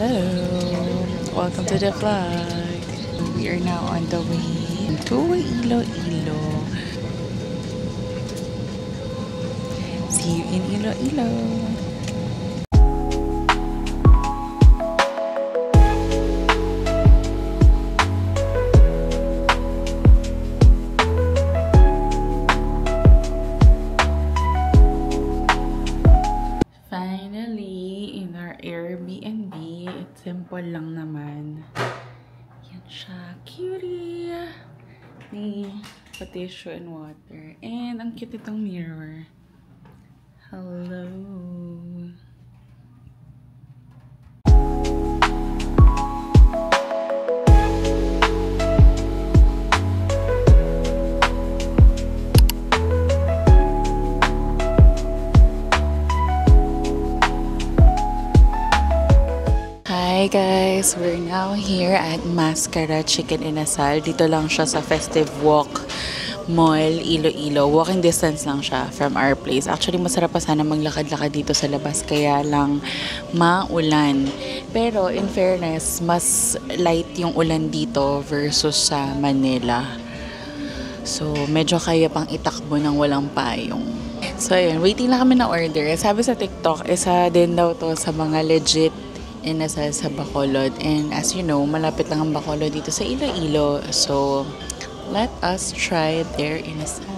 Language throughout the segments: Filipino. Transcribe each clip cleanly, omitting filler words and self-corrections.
Hello, welcome to the vlog. We are now on the way to Iloilo. See you in Iloilo. Finally, in our Airbnb. It's simple lang naman. Yan siya. Cutie! May tissue and water. And ang cute itong mirror. Hello! Hi guys! We're now here at Mascara Chicken Inasal. Dito lang siya sa Festive Walk Mall, Iloilo. Walking distance lang siya from our place. Actually, masarap pa sana maglakad-lakad dito sa labas. Kaya lang maulan. Pero in fairness, mas light yung ulan dito versus sa Manila. So, medyo kaya pang itakbo ng walang payong. So, ayun. Waiting lang kami na order. Sabi sa TikTok, isa din daw to sa mga legit inasal sa Bacolod. And as you know, malapit lang ang Bacolod dito sa Iloilo. So, let us try their inasal.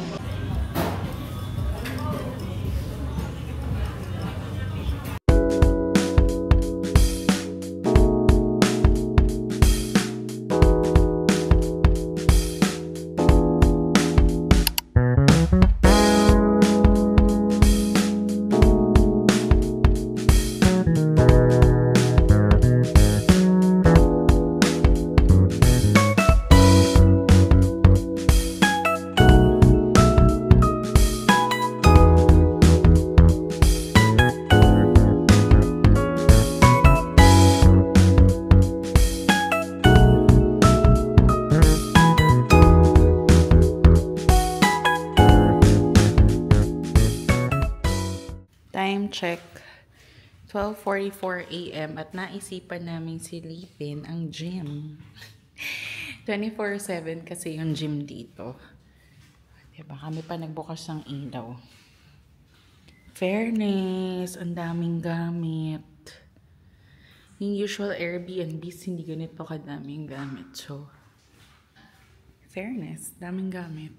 Time check, 12:44 AM at naisipan namin silipin ang gym. 24/7 kasi yung gym dito. Diba? Kami pa nagbukas ng ilaw. Fairness, ang daming gamit. Yung usual Airbnbs, hindi ganito kadaming gamit. So, fairness, daming gamit.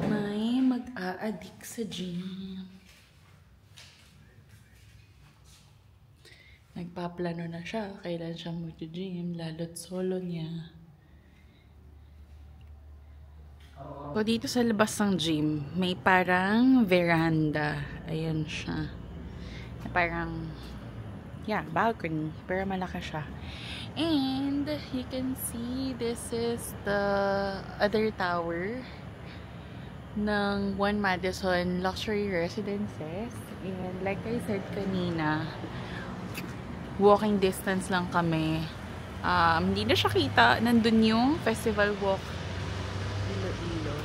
May mag-a-addict sa gym. Nagpaplano na siya, kailan siya mag-gym, lalo't solo niya. So, dito sa labas ng gym, may parang veranda. Ayan siya. Parang, yeah, balcony. Pero malaki siya. And, you can see, this is the other tower ng One Madison Luxury Residences. And, like I said kanina, walking distance lang kami. Hindi na siya kita. Nandun yung Festival Walk Iloilo.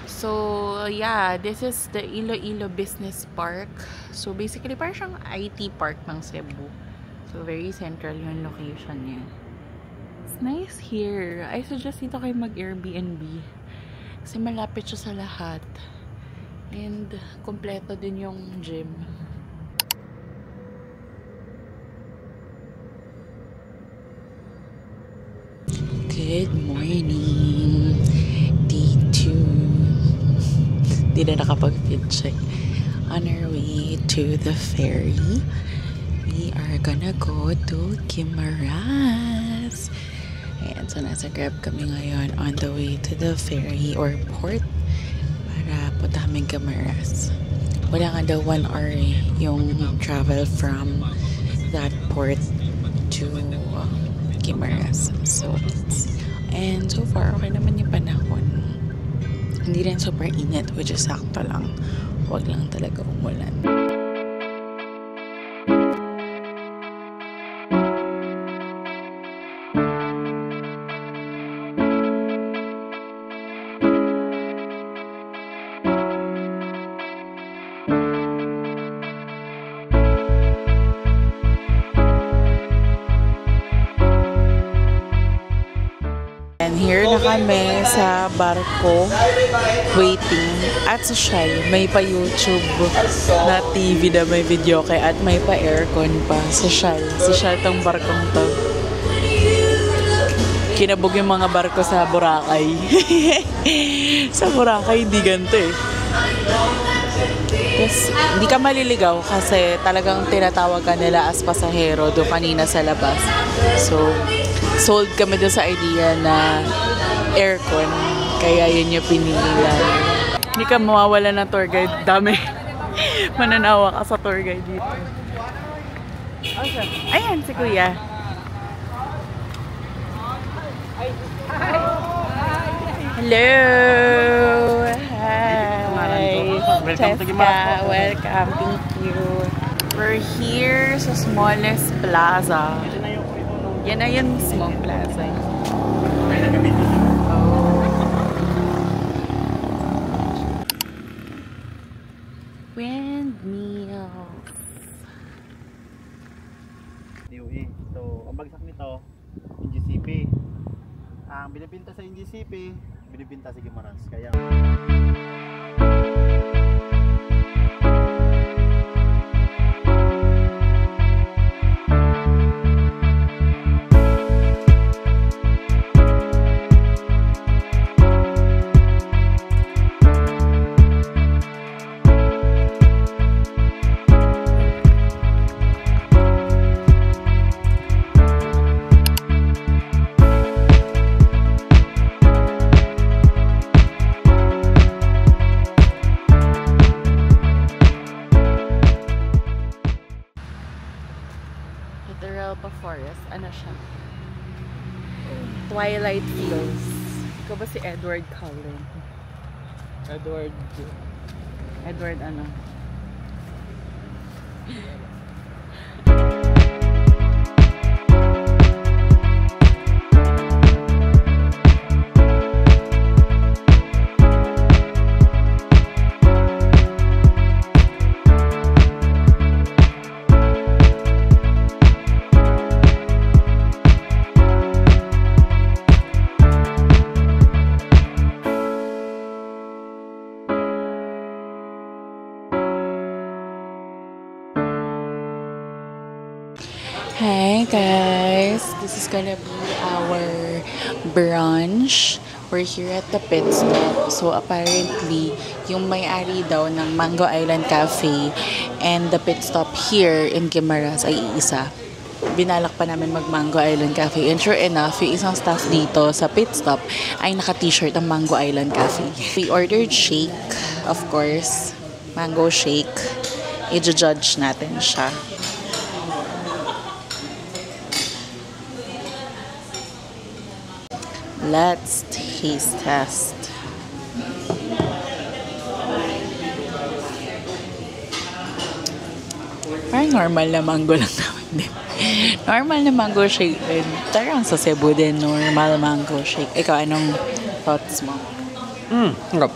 So, yeah, this is the Iloilo Business Park. So, basically, parang siyang IT park ng Cebu. So, very central yung location niya. It's nice here. I suggest dito kayo mag-Airbnb. Kasi malapit siya sa lahat. And, kompleto din yung gym. Good morning. Day 2. Di na nakapag-fit check. On our way to the ferry. We are gonna go to Guimaras. Ayan, so nasa Grab kami ngayon on the way to the ferry or port para punta kaming Guimaras. Wala nga daw 1 hour yung travel from that port to Guimaras. And so far, okay naman yung panahon. Hindi rin super init, which is sakto lang. Huwag lang talaga umulan. kami sa barko, waiting. At sa Shell, may pa YouTube na TV na may video kay at may pa aircon pa sa Shell. Si Shell tong barkong to. Kinabog yung mga barko sa Boracay. Sa Boracay, hindi ganito eh. Yes, hindi ka maliligaw kasi talagang tinatawag ka nila as pasahero doon kanina sa labas. So, sold kami doon sa idea na aircon. Kaya yun yung pinila. Hindi ka mawawala ng tour guide. Dami. Mananawa ka sa tour guide dito. Ayan, si Kuya. Hello! Hi! Cheska, welcome. Thank you. We're here sa smallest plaza. Yan na yung small plaza. Windmills. DOE. So, ang bagsak nito, NGCP. Ang binibinta sa NGCP, binibinta sa Guimaras. Kaya Forest. Ano siya? Twilight Fields. Ikaw ba si Edward Cullen? Edward ano? Hi guys, this is gonna be our brunch. We're here at the pit stop. So apparently, yung may-ari daw ng Mango Island Cafe and the pit stop here in Guimaras ay iisa. Binalak pa namin mag Mango Island Cafe and sure enough, yung isang staff dito sa pit stop ay naka-t-shirt ng Mango Island Cafe. We ordered shake, of course, mango shake. I-judge natin siya. Let's taste test. Parang normal na mango lang naman din. Normal na mango shake din. Tarang sa Cebu din, normal mango shake. Ikaw, anong thoughts mo? Harap.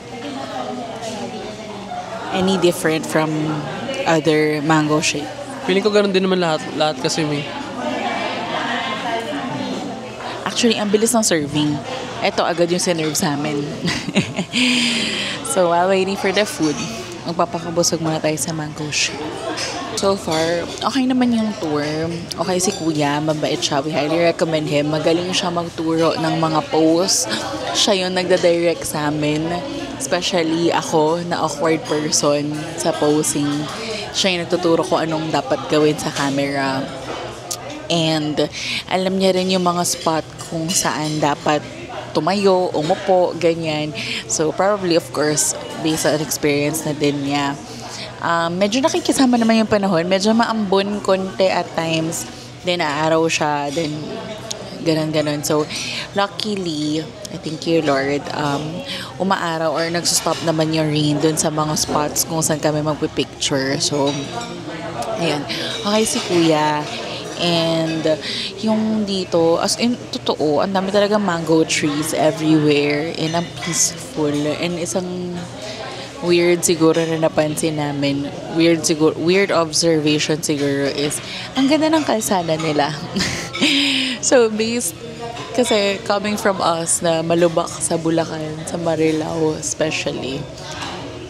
Any different from other mango shake? Feeling ko ganun din naman lahat kasi may. Actually, ang bilis ng serving. Ito agad yung sinerve sa amin. So, while waiting for the food, magpapakabusog muna tayo sa mango shake. So far, okay naman yung tour. Okay si Kuya, mabait siya. We highly recommend him. Magaling siya magturo ng mga pose. Siya yung nagda-direct sa amin. Especially ako, na awkward person sa posing. Siya yung nagtuturo ko anong dapat gawin sa camera. And alam niya rin yung mga spot kung saan dapat tumayo, umupo, ganyan. So probably of course based on experience na din niya. Medyo nakikisama naman yung panahon. Medyo maambon konti at times. Then aaraw siya. Then ganon. So luckily, I thank you Lord, umaaraw or nagsustop naman yung rain dun sa mga spots kung saan kami magpipicture. So ayun. Okay si Kuya. And yung dito, as in, totoo, ang dami talaga mango trees everywhere and ang peaceful. And isang weird siguro na napansin namin, weird observation siguro is, ang ganda ng kalsada nila. So, based Kasi coming from us na malubak sa Bulacan, sa Marilao especially,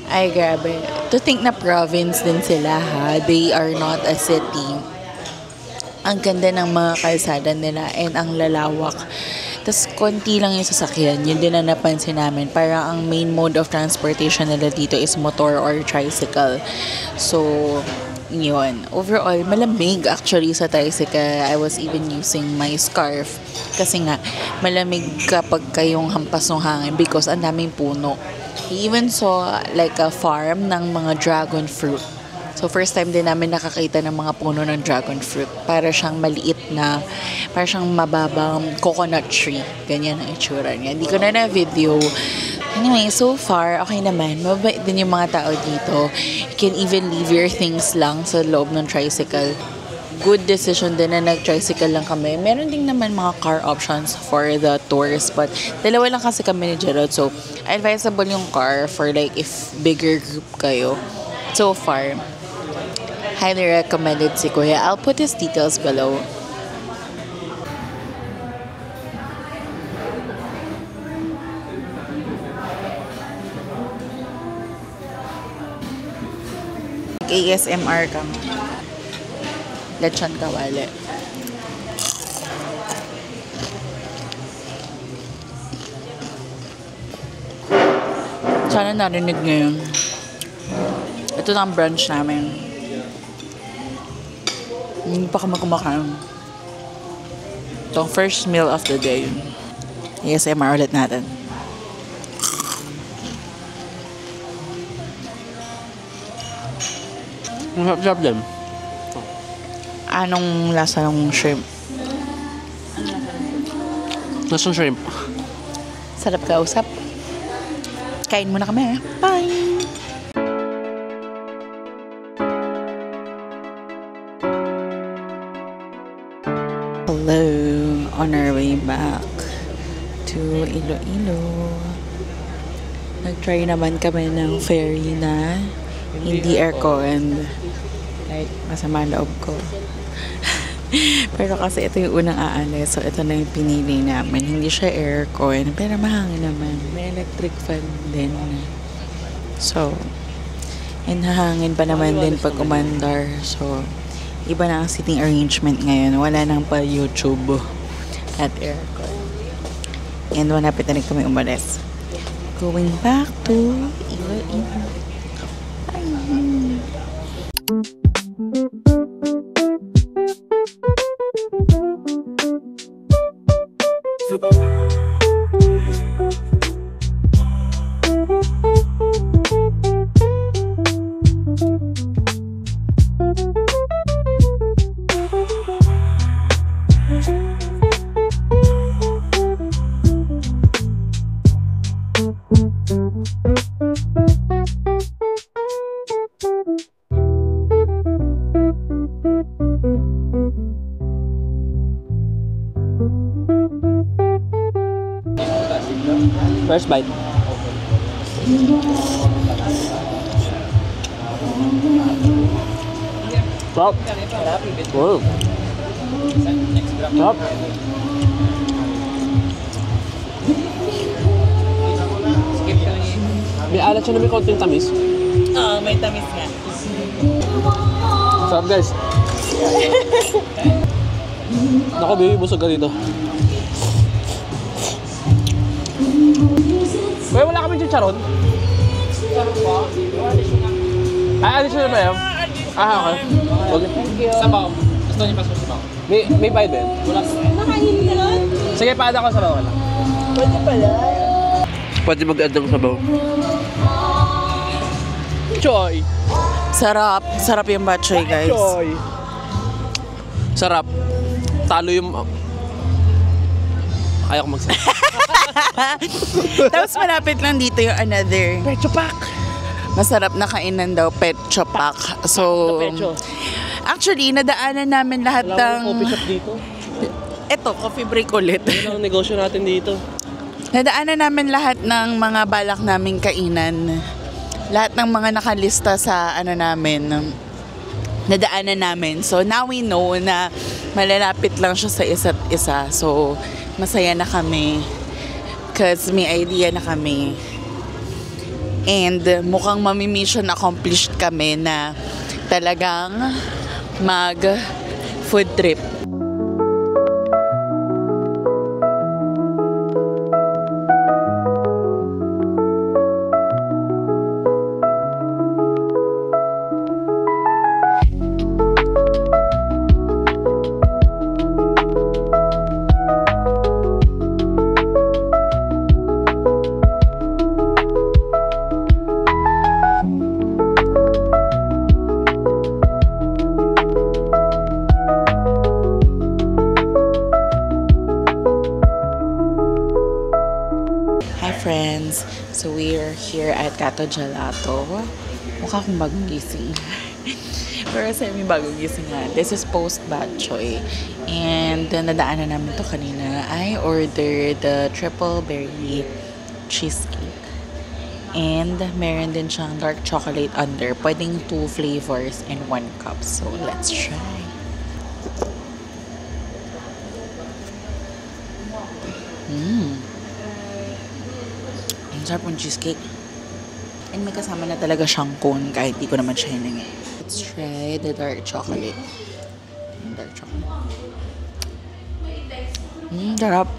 ay grabe. To think na province din sila ha. They are not a city. Ang ganda ng mga kalsada nila and ang lalawak. Tapos konti lang yung sasakyan. Yun din na napansin namin. Parang ang main mode of transportation nila dito is motor or tricycle. So, yun. Overall, malamig actually sa tricycle. I was even using my scarf. Kasi nga, malamig kapag kayong hampas ng hangin because ang daming puno. We even saw like a farm ng mga dragon fruit. So, first time din namin nakakita ng mga puno ng dragon fruit. Para siyang maliit na, para siyang mababang coconut tree. Ganyan ang itsura niya. Hindi ko na na-video. Anyway, so far, okay naman. Mabait din yung mga tao dito. You can even leave your things lang sa loob ng tricycle. Good decision din na nag-tricycle lang kami. Meron din naman mga car options for the tours. But, dalawa lang kasi kami ni Gerald. So, advisable yung car for like if bigger group kayo. So far, highly recommended si Kuya. I'll put his details below. ASMR kang lechon kawali. Sana narinig ngayon. Ito na ang brunch namin. Hindi pa kami kumakain. Ito ang first meal of the day. ASMR ulit natin. Masarap din. Anong lasa ng shrimp? Nasaan shrimp? Sarap kausap. Kain muna kami. Bye! Hello! On our way back to Iloilo. Nag-try naman kami ng ferry na hindi aircon. Like, masama loob ko. Pero kasi ito yung unang aalis. So, ito na yung pinili namin. Hindi siya aircon. Pero mahangin naman. May electric fan din. So, and hahangin pa naman din pag umandar. So, iba na ang seating arrangement ngayon. Wala nang pa YouTube at aircon. And malapit na rin kami umalis. Going back to Iloilo. First bite. Sarap. Wow. Sarap. May alat siya na may konting tamis. Oo, may tamis nga. Sarap guys. Naku, baby, busog ka dito. Uy, wala kami chicharon. Ay, additional ba yan? Ah, okay. Okay. Sabaw. Gusto niyo pa sa sabaw? May bayad din? Wala. Nakain ka nun? Sige, paada ko sabaw lang. Pwede pala. Pwede mag-add ng sabaw. Choy! Sarap. Sarap yung batchoy, guys. Choy! Sarap. Talo yung... Ayaw ko magsabi. Tapos malapit lang dito yung another. Pecho Pack! Masarap na kainan daw, Pecho Pack. So, actually, nadaanan namin lahat Wala akong ng... coffee shop dito. Eto, coffee break ulit. Wala ang negosyo natin dito. Nadaanan namin lahat ng mga balak naming kainan. Lahat ng mga nakalista sa ano namin, nadaanan namin. So, now we know na malalapit lang siya sa isa't isa. So, masaya na kami. Because may idea na kami. And mukhang mission accomplished kami na talagang mag food trip. Friends, so we are here at Gato Gelato. Mukha akong bagong gising. Pero semi-bagong gising nga. This is post-bad choy. And nadaanan namin to kanina. I ordered the triple berry cheesecake. And meron din siyang dark chocolate under. Pwedeng 2 flavors in 1 cup. So let's try. Ang sarap ng cheesecake. And may kasama na talaga siyang cone kahit di ko naman siya hinangin. Let's try the dark chocolate. Dark chocolate. Sarap.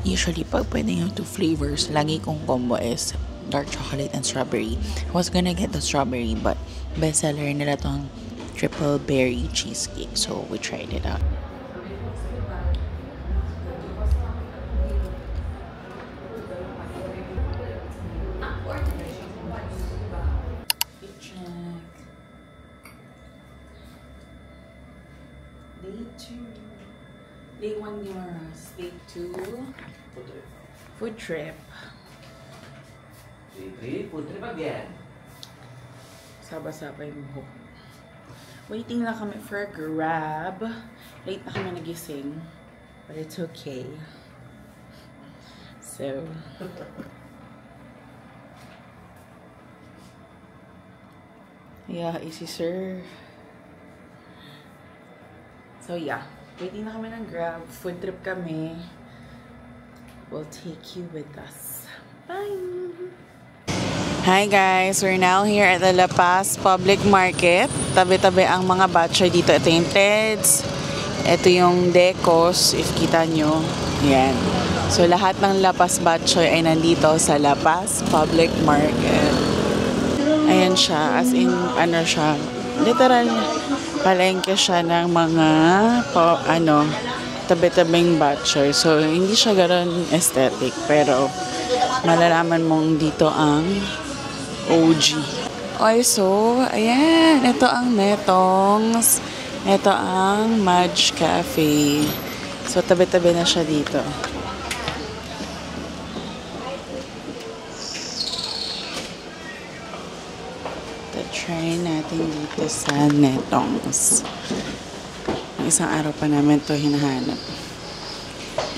Usually, pag pwede yung 2 flavors, lagi kong combo is dark chocolate and strawberry. I was gonna get the strawberry, but bestseller nila tong triple berry cheesecake. So, we tried it out. Day 1 Nyoras. Day 2 food trip. Day 3 food trip again. Saba-saba yung buhok. Waiting lang kami for a Grab. Late na kami nagising. But it's okay. So yeah, easy sir. So yeah, waiting na kami ng Grab. Food trip kami. We'll take you with us. Bye! Hi guys! We're now here at the La Paz Public Market. Tabi-tabi ang mga batchoy dito. Ito yung Teds. Ito yung Decos. If kita nyo. Yan. So lahat ng La Paz batchoy ay nandito sa La Paz Public Market. Ayan siya. As in, ano siya. Literal, palengke siya ng mga tabi-tabing batchoy. So, hindi siya gano'n aesthetic. Pero, malalaman mong dito ang OG. Okay, so, ayan. Ito ang Netongs. Ito ang Madge Cafe. So, tabi-tabi na siya dito. Try natin dito sa Netongs. Isang araw pa namin to hinahanap.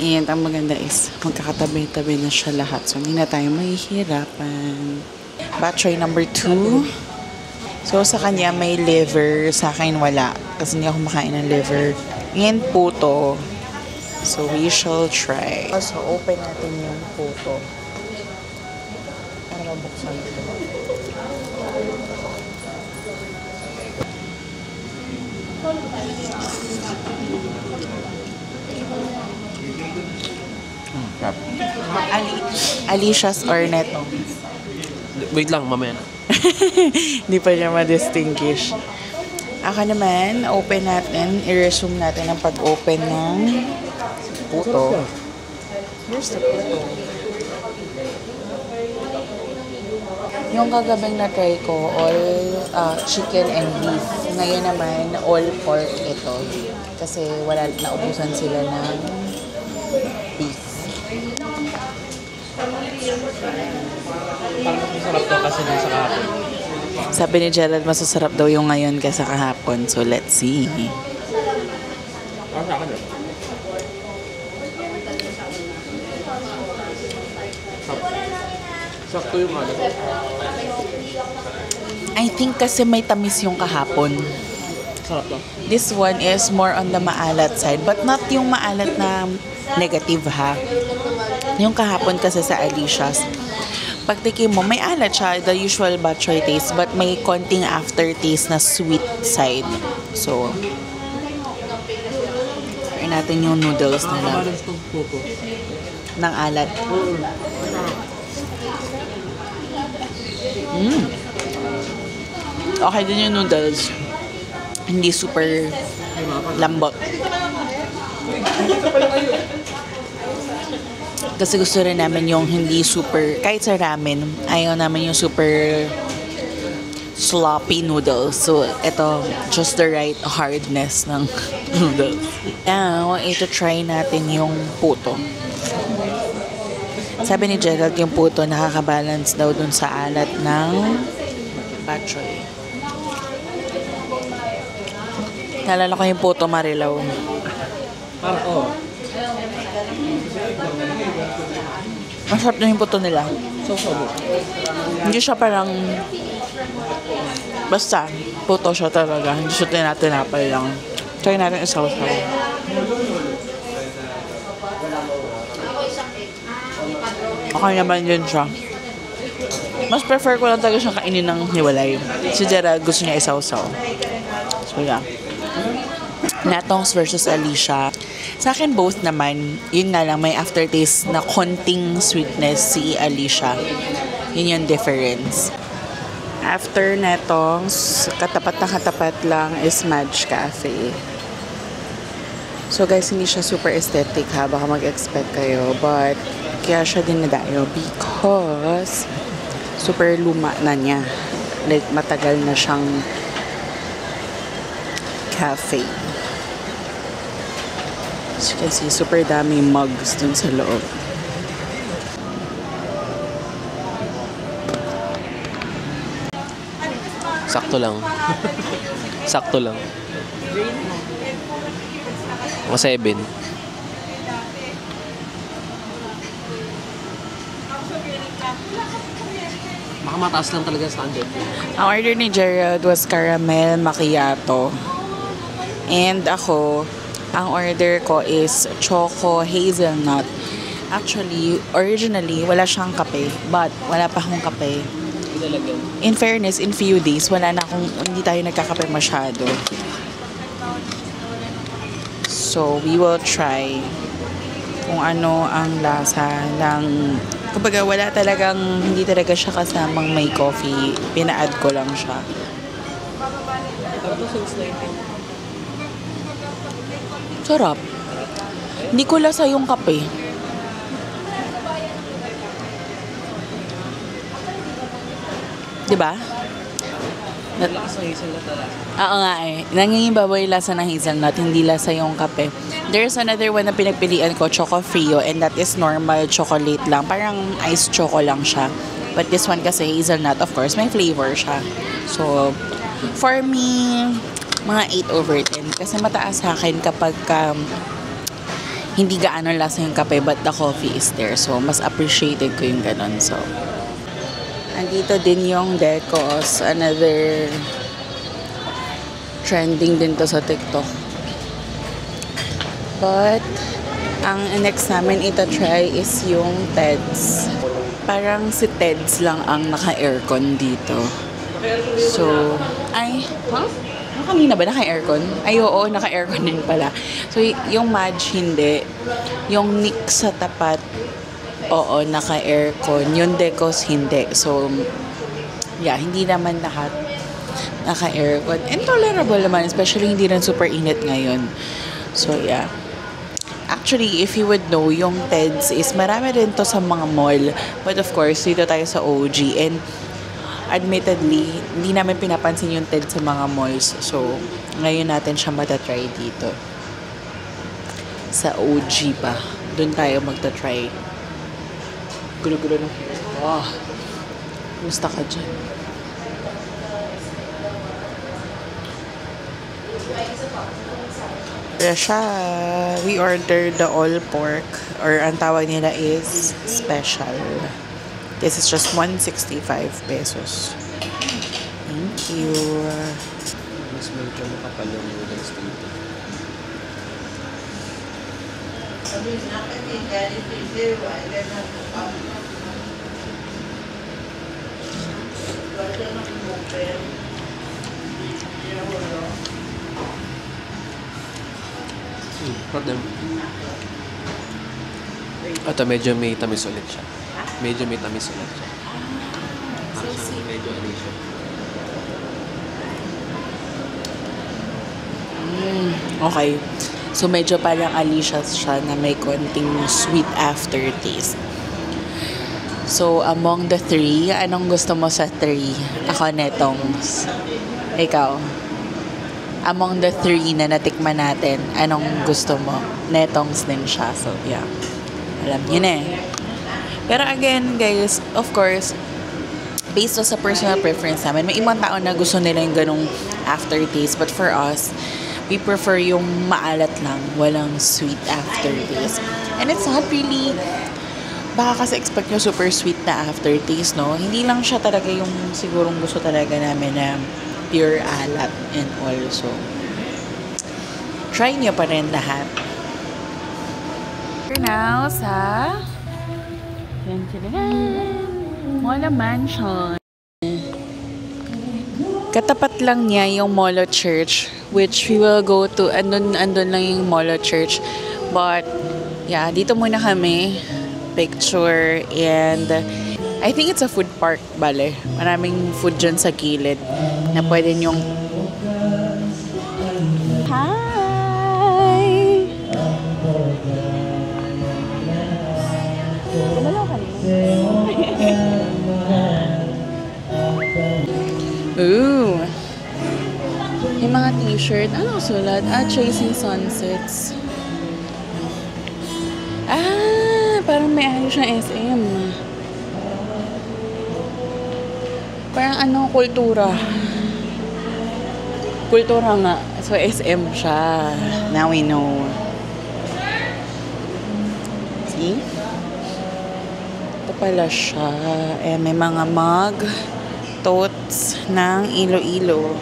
And ang maganda is magkakatabi-tabi na siya lahat. So hindi na tayo mahihirapan. Batchoy number 2. So sa kanya may liver. Sa akin wala. Kasi hindi ako makain ng liver. And puto. So we shall try. So open natin yung puto. Para mabuksan ito. Alicia's or Netongs? Wait lang, mamaya na. Hindi pa niya ma-distinguish. Ako naman, open natin. I-resume natin ang pag-open ng puto. Here's the puto. Yung kagabing na-try ko, all chicken and beef. Ngayon naman, all pork ito. Kasi wala, naubusan sila ng beef. Parang masarap to kasi nasa kahapon. Sabi ni Gerald, masasarap daw yung ngayon kaysa kahapon. So, let's see. Parang sa akin sakto yung ano. I think kasi may tamis yung kahapon. Sarap to. This one is more on the maalat side, but not yung maalat na negative ha. Yung kahapon kasi sa Alicia's, pagtikim mo, may alat siya, the usual bok choy taste, but may konting aftertaste na sweet side. So, try natin yung noodles nila ng alat. Okay din yung noodles. Hindi super lambot. Kasi gusto rin namin yung hindi super, kahit sa ramen, ayaw namin yung super sloppy noodles. So, ito, just the right hardness ng noodles. Now, ito try natin yung puto. Sabi ni Gerald, yung puto nakakabalance daw dun sa alat ng bok choy. Naalala ko yung puto Marilaw. Parang, oh. Masarap na yung puto nila. So. Hindi siya parang basta puto siya talaga. Hindi siya tinatinapay lang. Try natin isaw-saw. Okay naman yun siya. Mas prefer ko lang talaga siyang kainin ng hiwalay. Si Gerald gusto niya isaw-saw. So yeah. Natongs versus Alicia. Sa akin both naman, yun nga lang, may aftertaste na konting sweetness si Alicia. Yun yung difference. After Natongs, katapat na katapat lang is Madge Cafe. So guys, hindi siya super aesthetic ha, baka mag-expect kayo. But, kaya siya din nadayo because super luma na niya. Like, matagal na siyang cafe. As you can see, super dami mugs dun sa loob. Sakto lang. Sakto lang. Mga 7. Baka mataas lang talaga standard. Ang order ni Gerald was caramel macchiato. And ako, ang order ko is choco hazelnut. Actually, originally, wala siyang kape. But, wala pa akong kape. In fairness, in few days, hindi tayo nagkakape masyado. So, we will try kung ano ang lasa ng... Kumbaga, hindi talaga siya kasamang may coffee. Pina-add ko lang siya. Sarap. Hindi ko lasa yung kape. Diba? Lakas ng hazelnut na lasa. Oo nga eh. Nangingibabaw yung lasa ng hazelnut, hindi lasa yung kape. There's another one na pinagpilian ko, Choco Frio, and that is normal chocolate lang. Parang iced choco lang siya. But this one kasi hazelnut, of course, may flavor siya. So, for me, mga 8/10. Kasi mataas sa akin kapag hindi gaano lasa yung kape, but the coffee is there. So, mas appreciated ko yung ganun. So, andito din yung Decos. Another trending din to sa TikTok. But, ang next namin try is yung Ted's. Parang si Ted's lang ang naka-aircon dito. So, kanina ba naka-aircon? Ay, oo, naka-aircon din pala. So, yung Madge hindi. Yung Nick sa tapat, oo, naka-aircon. Yung Decos, hindi. So, yeah, hindi naman lahat naka-aircon. And tolerable naman, especially hindi rin super init ngayon. So, yeah. Actually, if you would know, yung Ted's is marami rin to sa mga mall. But of course, dito tayo sa OG. And admittedly, hindi namin pinapansin yung Ted's sa mga malls. So, ngayon natin siya matatry dito. Sa OG pa. Doon tayo magta-try. Gulo-gulo na. Wow. Kumusta ka dyan? Siya, we ordered the all pork, or ang tawag nila is special. This is just 165 pesos. Thank you. Medyo makapal yung noodles dito. Pardon. Ito medyo may tamis ulit siya. Medyo may tamis ulit siya. So sweet. Medyo ano siya. Okay. So, medyo parang alicious siya na may konting sweet aftertaste. So, among the three, anong gusto mo sa three? Ako, netongs. Ikaw? Among the three na natikman natin, anong gusto mo? Netongs din siya. So, yeah. Alam niyo na eh. Pero again, guys, of course, based sa personal preference namin, may ibang tao na gusto nila yung ganong aftertaste. But for us, we prefer yung maalat lang, walang sweet aftertaste. And it's not really, baka kasi expect nyo super sweet na aftertaste, no? Hindi lang siya talaga yung sigurong gusto talaga namin na pure alat and all. So, try nyo pa rin lahat. We're now sa Molo Mansion. Katapat lang niya yung Molo Church, which we will go to, andun lang yung Molo Church. But, yeah, dito muna kami, picture, and I think it's a food park, bale. Maraming food dyan sa gilid na pwede nyong... Hi! Kumalaw ka Ooh. Yung mga t-shirt. Ano sulat? Chasing Sunsets. Parang may ayos na SM. Parang ano, kultura. Kultura nga. So, SM siya. Now we know. See? Ito pala siya. May mga mug. Totes ng Iloilo.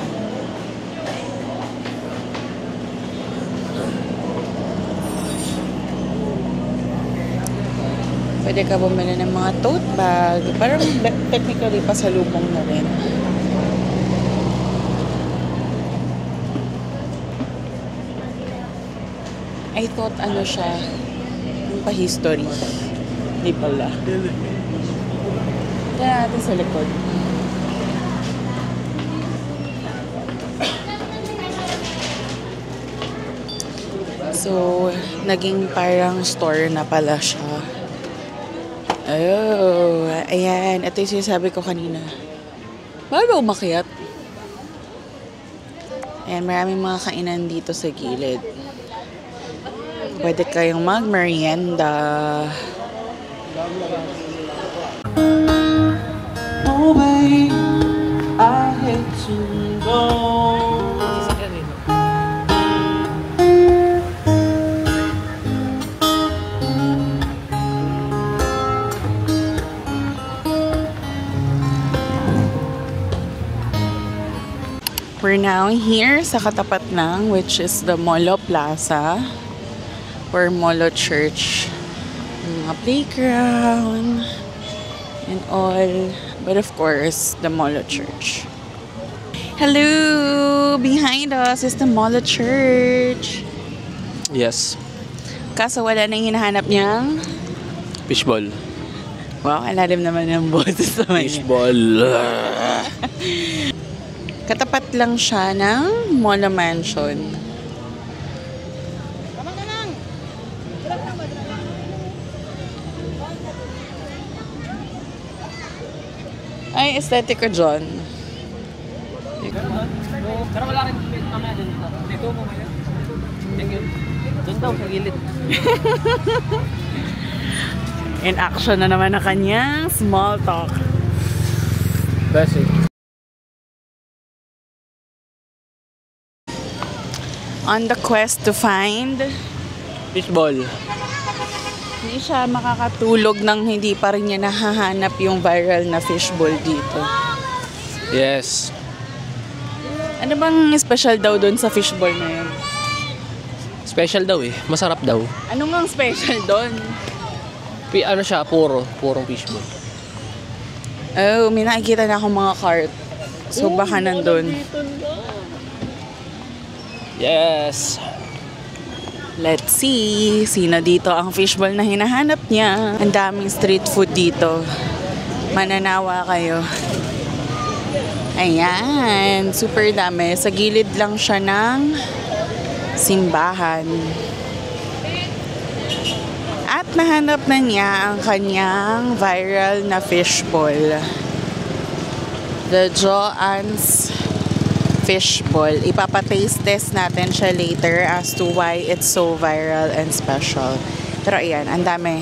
Pwede ka bumili ng mga tote bag. Parang technically pasalubong na rin. I thought ano siya, yung pa-history. Hindi pala. Tignan natin sa likod. So, naging parang store na pala siya. Oh, ayan. Ito yung sinasabi ko kanina. Bakit ba umakyat? Ayan, maraming mga kainan dito sa gilid. Pwede kayong mag-merienda. Oh, babe, I hate to go. We're now here sa katapat ng, which is the Molo Plaza or Molo Church. Mga playground and all. But of course, the Molo Church. Hello! Behind us is the Molo Church. Yes. Kaso wala nang hinahanap niyang Fishball. wow, alalim naman ng boses naman niya. Fishball. Katapat lang siya ng Molo Mansion. Ay, aesthetic ko dyan. Pero wala rin mamaya dun. Dito mo maya. Thank you. Doon daw sa gilid. In action na naman na kanyang small talk. Basic. On the quest to find, Fishball. hindi siya makakatulog nang hindi pa rin niya nahahanap yung viral na fishball dito. Yes. Ano bang special daw doon sa fishball na yun? Special daw eh. Masarap daw. Ano nga special doon? Ano siya, purong fishball. Oh, may nakikita na akong mga cart. So baka nandun. Yes! Let's see. Sino dito ang fishball na hinahanap niya? Ang daming street food dito. Mananawa kayo. Ayan. Super dami. Sa gilid lang siya ng simbahan. At nahanap na niya ang kanyang viral na fishball. The Joann's fishball. Ipapataste test natin siya later as to why it's so viral and special. Pero ayan, ang dami.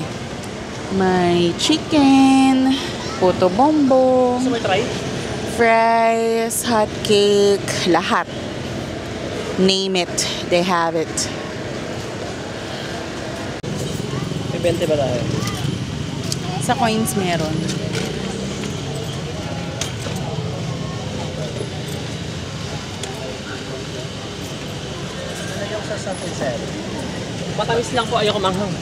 May chicken, puto bombo, Gusto mo try? fries, hot cake, lahat. Name it, they have it. May 20 ba tayo? Sa coins meron. Matamis lang po, ayoko manghang.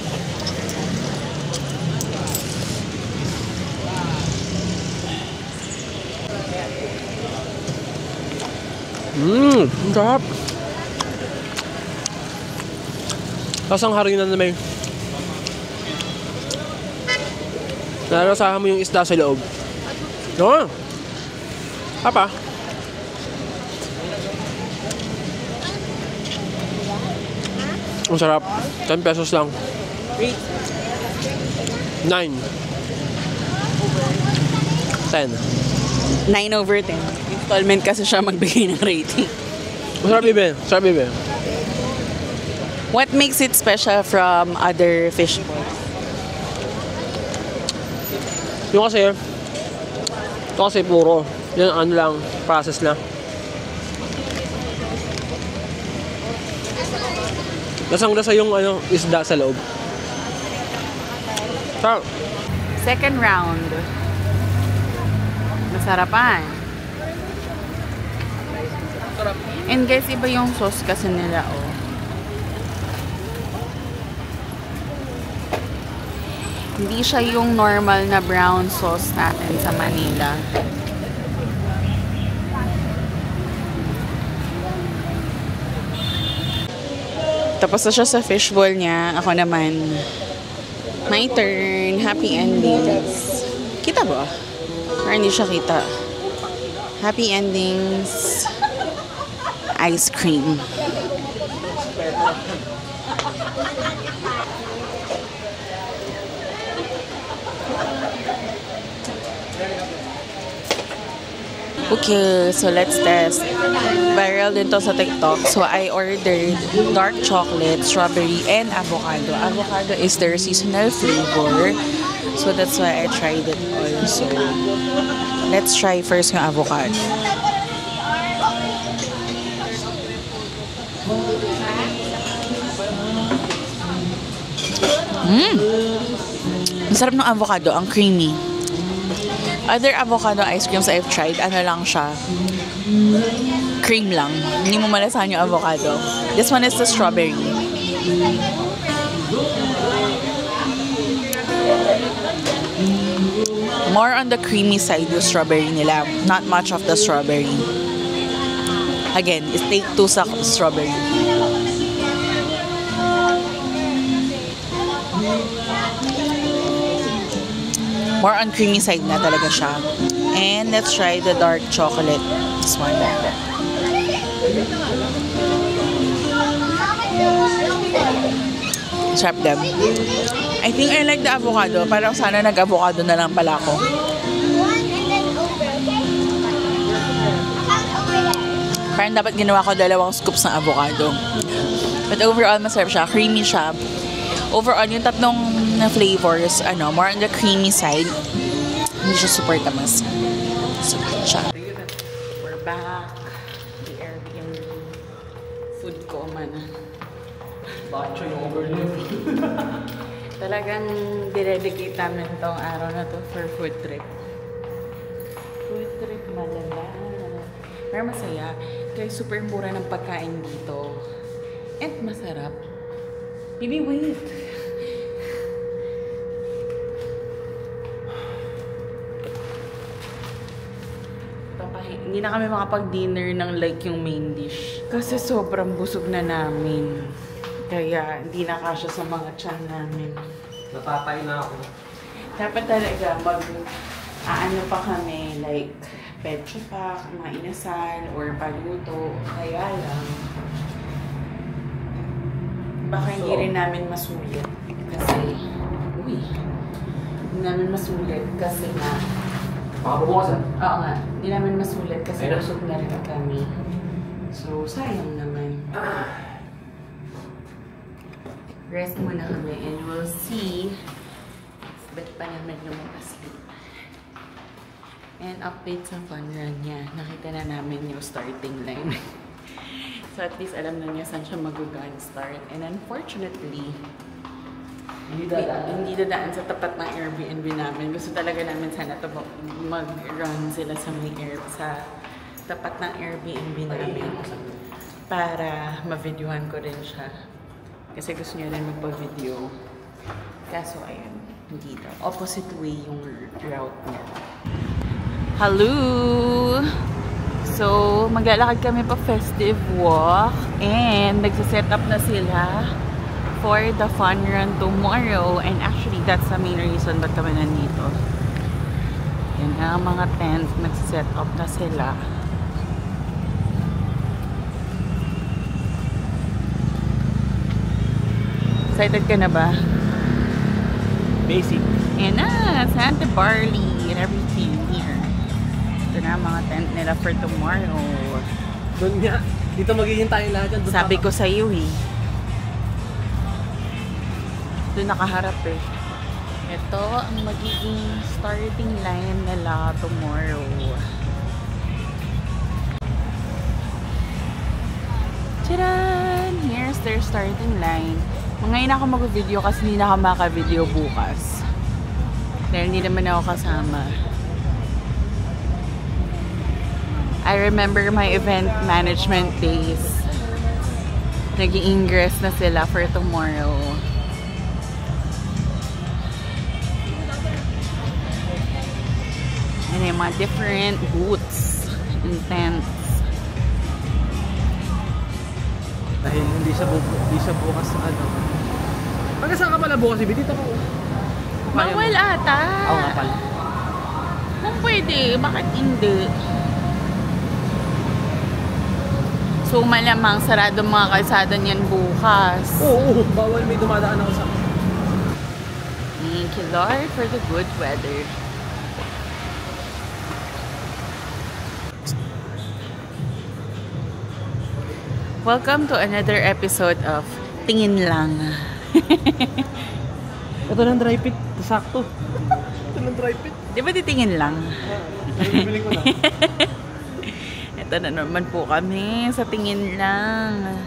Ang sarap. Lasang harinan na may narasahan mo yung isda sa loob. Oo. Papa. Ang sarap. 10 pesos lang. 9. 10. 9/10. Installment kasi siya magbigay ng rating. Masarap ibig. Masarap ibig. What makes it special from other fish balls? Yung kasi puro. Yung ano lang, process lang. Lasang-lasa yung isda sa loob. Sarap. Second round. Masarapan. Sarap. And guys, iba yung sauce kasi nila, oh. Hindi siya yung normal na brown sauce natin sa Manila. Tapos na siya sa fishball niya. Ako naman. My turn. Happy endings. Kita ba? Or hindi siya kita? Happy endings. Ice cream. Okay, so let's test. Viral din to sa TikTok. So I ordered dark chocolate, strawberry, and avocado. Avocado is their seasonal flavor. So that's why I tried it also. Let's try first yung avocado. Ang sarap ng avocado, ang creamy. Other avocado ice creams I've tried, ano lang siya, cream lang. Hindi mo malasahan yung avocado. This one is the strawberry. More on the creamy side yung strawberry nila. Not much of the strawberry. Again, it's take 2 sa strawberry. More on creamy side na talaga siya. And let's try the dark chocolate. This one. Sarap din. I think I like the avocado. Parang sana nag-avocado na lang pala ako. Parang dapat ginawa ko 2 scoops ng avocado. But overall, masarap siya. Creamy siya. Overall, yung tatlong na flavors, more on the creamy side. Hindi siya super tamas. So, siya. We're back. The Airbnb. Food ko man. Bacho yung overload. Talagang dinedicate namin itong araw na to for food trip. Food trip, malala. Pero masaya. Kaya super mura ng pagkain dito. And masarap. Bibi, wait. Hindi na kami makapag-dinner ng like yung main dish. Kasi sobrang busog na namin. Kaya hindi na kasya sa mga tiyan namin. Napapay na ako. Dapat talaga ano pa kami, like pecho pa, mga inasal, or paluto. Kaya lang, baka hindi rin namin masulit. Kasi, hindi namin masulit kasi nga, Makabukasan? oo nga, hindi namin masulit kasi busog na rin kami. So, sayang naman. Rest muna kami and we'll see. Ba't pa naman lumabas dito? And update sa fun run niya. Nakita na namin yung starting line. So at least alam na niya saan siya mag-gun start. And unfortunately, hindi dadaan sa tapat ng Airbnb namin. Gusto talaga namin sana to mag-run sila sa sa tapat ng Airbnb namin para ma-videohan ko rin siya. Kasi gusto niya rin magpa-video. Kaso ayun, hindi daw. Opposite way yung route niya. Hello! So, maglalakad kami pa festive walk and nagsiset up na sila for the fun run tomorrow. And actually, that's the main reason ba't kami nandito. Yan na ang mga tent, nagsiset up na sila. Excited ka na ba? Basic. Yan na, Santa Barley and everything here. Ito na ang mga tent nila for tomorrow. Doon nga. Dito magiging tayo lahat yan. Sabi ko sa iyo eh. Doon nakaharap eh. Ito ang magiging starting line nila tomorrow. Tadaan! Here's their starting line. Ngayon ako mag-video kasi hindi na ako maka-video bukas. Dahil hindi naman ako kasama. I remember my event management days. Nag-i-ingress na sila for tomorrow. And yung mga different booths and tents. Dahil hindi siya bukas sa ano. Pagkasaan ka pala bukas, Ibi? Dito ko. Bawal ata. Oo nga pala. Kung pwede, bakit hindi? So malamang sarado mga kalsada niyan bukas. Oo, bawal may dumadaan ako sa... Thank you Lord for the good weather. Welcome to another episode of Tingin Lang. Ito ng dry pit. Sakto. Ito ng dry pit. Di ba titingin lang? Bibili ko na. Ito na naman po kami sa Tingin Lang.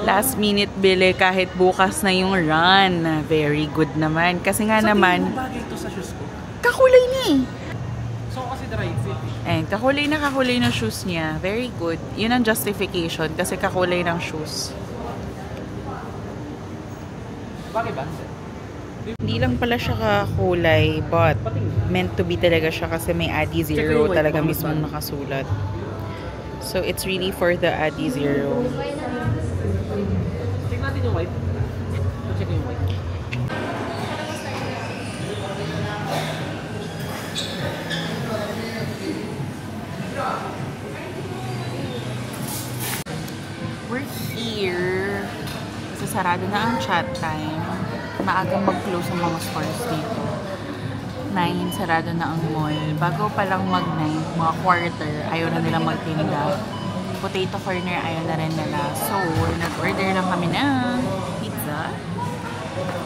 Last minute bili kahit bukas na yung run. Very good naman. Kasi nga naman, bagay ito sa shoes ko. kakulay niya eh. So kasi dry fit. Kakulay na shoes niya. Very good. Yun ang justification kasi kakulay ng shoes. Bakit ba? Hindi lang pala siya kakulay, but meant to be talaga siya kasi may Adi Zero talaga mismong nakasulat. So it's really for the Adi Zero. Check natin yung white. Check yung white. We're here. Kasi sarado na ang chat time. Maagang mag-close ang mga stores dito. 9, sarado na ang mall. Bago pa lang mag-9, mga quarter, ayaw na nila magtinda. Potato corner, ayaw na rin nila. So, nag-order lang kami ng pizza.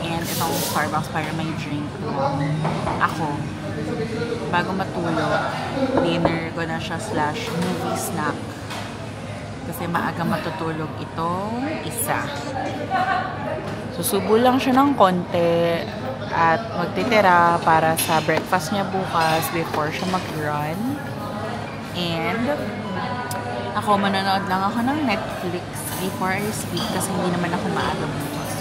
And itong Starbucks para may drink lang. Ako, bago matulog, dinner ko na siya / movie snack. Kasi maaga matutulog itong isa. Susubo lang siya ng konti at magtitira para sa breakfast niya bukas before siya mag-run. And Ako, manonood lang ako ng Netflix before I sleep kasi hindi naman ako maalam bukas.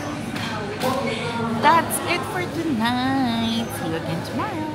That's it for tonight. See you again tomorrow.